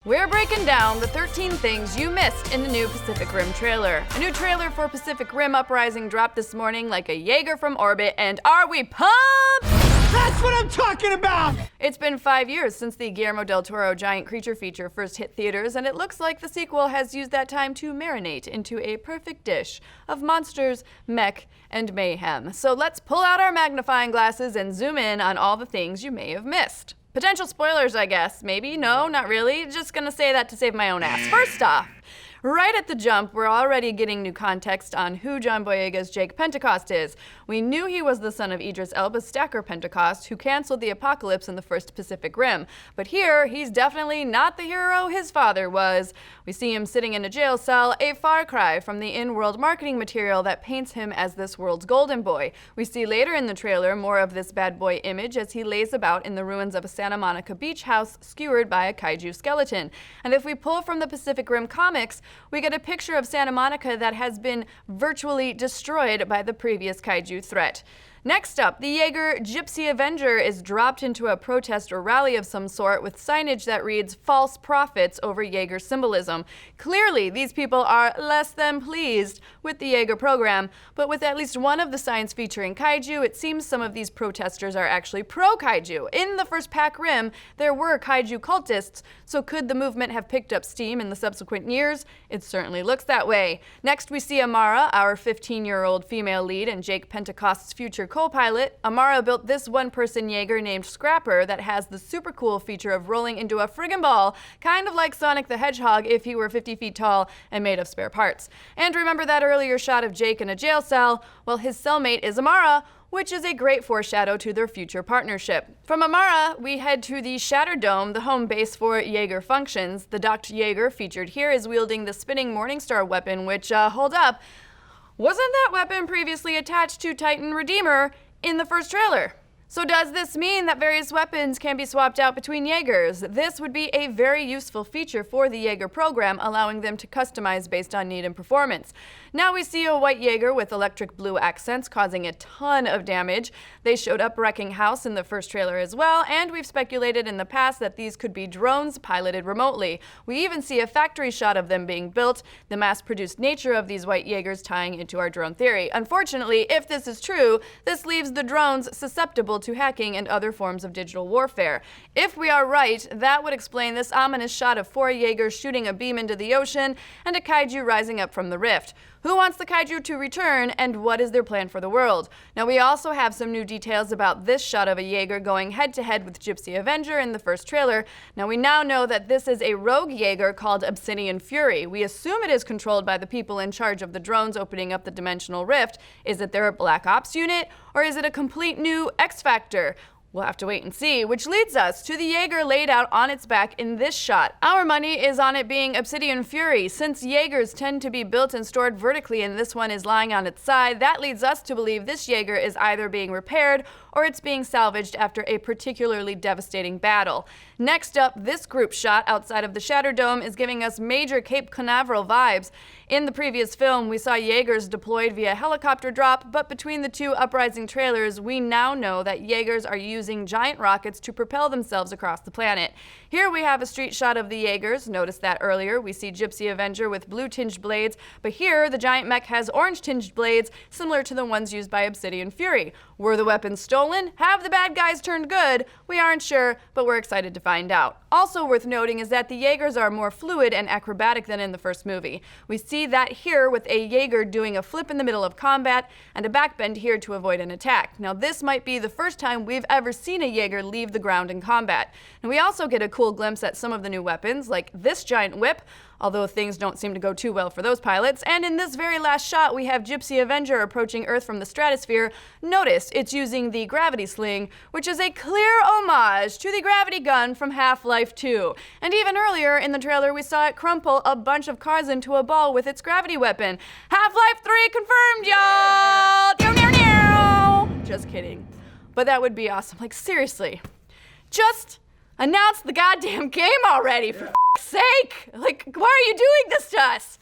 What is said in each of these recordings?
We're breaking down the 13 things you missed in the new Pacific Rim trailer. A new trailer for Pacific Rim Uprising dropped this morning like a Jaeger from orbit, and are we pumped? That's what I'm talking about! It's been 5 years since the Guillermo del Toro giant creature feature first hit theaters, and it looks like the sequel has used that time to marinate into a perfect dish of monsters, mech, and mayhem. So let's pull out our magnifying glasses and zoom in on all the things you may have missed. Potential spoilers, I guess. Maybe? No, not really. Just gonna say that to save my own ass. First off, right at the jump, we're already getting new context on who John Boyega's Jake Pentecost is. We knew he was the son of Idris Elba's stacker Pentecost, who canceled the apocalypse in the first Pacific Rim. But here, he's definitely not the hero his father was. We see him sitting in a jail cell, a far cry from the in-world marketing material that paints him as this world's golden boy. We see later in the trailer more of this bad boy image as he lays about in the ruins of a Santa Monica beach house skewered by a kaiju skeleton. And if we pull from the Pacific Rim comics, we get a picture of Santa Monica that has been virtually destroyed by the previous kaiju threat. Next up, the Jaeger Gypsy Avenger is dropped into a protest or rally of some sort with signage that reads "False Prophets" over Jaeger symbolism. Clearly, these people are less than pleased with the Jaeger program, but with at least one of the signs featuring kaiju, it seems some of these protesters are actually pro-kaiju. In the first Pac Rim, there were kaiju cultists, so could the movement have picked up steam in the subsequent years? It certainly looks that way. Next, we see Amara, our 15-year-old female lead and Jake Pentecost's future co-pilot. Amara built this one-person Jaeger named Scrapper that has the super cool feature of rolling into a friggin' ball, kind of like Sonic the Hedgehog if he were 50 feet tall and made of spare parts. And remember that earlier shot of Jake in a jail cell? Well, his cellmate is Amara, which is a great foreshadow to their future partnership. From Amara, we head to the Shatterdome, the home base for Jaeger functions. The docked Jaeger featured here is wielding the spinning Morningstar weapon, which, hold up, wasn't that weapon previously attached to Titan Redeemer in the first trailer? So does this mean that various weapons can be swapped out between Jaegers? This would be a very useful feature for the Jaeger program, allowing them to customize based on need and performance. Now we see a white Jaeger with electric blue accents causing a ton of damage. They showed up wrecking house in the first trailer as well, and we've speculated in the past that these could be drones piloted remotely. We even see a factory shot of them being built, the mass-produced nature of these white Jaegers tying into our drone theory. Unfortunately, if this is true, this leaves the drones susceptible to hacking and other forms of digital warfare. If we are right, that would explain this ominous shot of 4 Jaegers shooting a beam into the ocean and a kaiju rising up from the rift. Who wants the kaiju to return, and what is their plan for the world? Now, we also have some new details about this shot of a Jaeger going head-to-head with Gypsy Avenger in the first trailer. Now, we now know that this is a rogue Jaeger called Obsidian Fury. We assume it is controlled by the people in charge of the drones opening up the dimensional rift. Is it their Black Ops unit, or is it a complete new X Factor? We'll have to wait and see, which leads us to the Jaeger laid out on its back in this shot. Our money is on it being Obsidian Fury. Since Jaegers tend to be built and stored vertically and this one is lying on its side, that leads us to believe this Jaeger is either being repaired or it's being salvaged after a particularly devastating battle. Next up, this group shot outside of the Shatterdome is giving us major Cape Canaveral vibes. In the previous film, we saw Jaegers deployed via helicopter drop, but between the two Uprising trailers, we now know that Jaegers are using giant rockets to propel themselves across the planet. Here we have a street shot of the Jaegers. Noticed that earlier. We see Gypsy Avenger with blue-tinged blades, but here the giant mech has orange-tinged blades, similar to the ones used by Obsidian Fury. Were the weapons stolen? Have the bad guys turned good? We aren't sure, but we're excited to find out. Also worth noting is that the Jaegers are more fluid and acrobatic than in the first movie. We see that here with a Jaeger doing a flip in the middle of combat and a backbend here to avoid an attack. Now this might be the first time we've ever seen a Jaeger leave the ground in combat. And we also get a cool glimpse at some of the new weapons, like this giant whip, although things don't seem to go too well for those pilots. And in this very last shot, we have Gypsy Avenger approaching Earth from the stratosphere. Notice it's using the gravity sling, which is a clear homage to the gravity gun from Half-Life 2. And even earlier in the trailer, we saw it crumple a bunch of cars into a ball with its gravity weapon. Half-Life 3 confirmed, y'all! Just kidding. But that would be awesome. Like, seriously. Just announce the goddamn game already, for f***'s sake! Like, why are you doing this to us?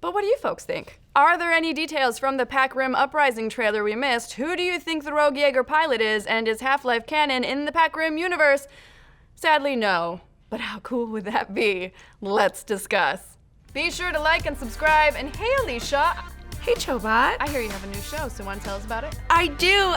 But what do you folks think? Are there any details from the Pac Rim Uprising trailer we missed? Who do you think the rogue Jaeger pilot is, and is Half-Life canon in the Pac Rim universe? Sadly, no. But how cool would that be? Let's discuss. Be sure to like and subscribe. And hey, Alicia. Hey, Chobot. I hear you have a new show, so want to tell us about it? I do.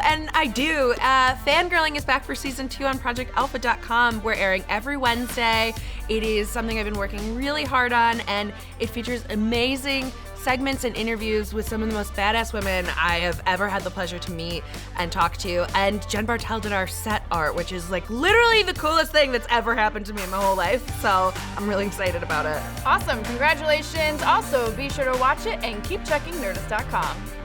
Fangirling is back for season 2 on ProjectAlpha.com. We're airing every Wednesday. It is something I've been working really hard on, and it features amazing segments and interviews with some of the most badass women I have ever had the pleasure to meet and talk to. And Jen Bartel did our set art, which is like literally the coolest thing that's ever happened to me in my whole life. So I'm really excited about it. Awesome, congratulations. Also, be sure to watch it and keep checking Nerdist.com.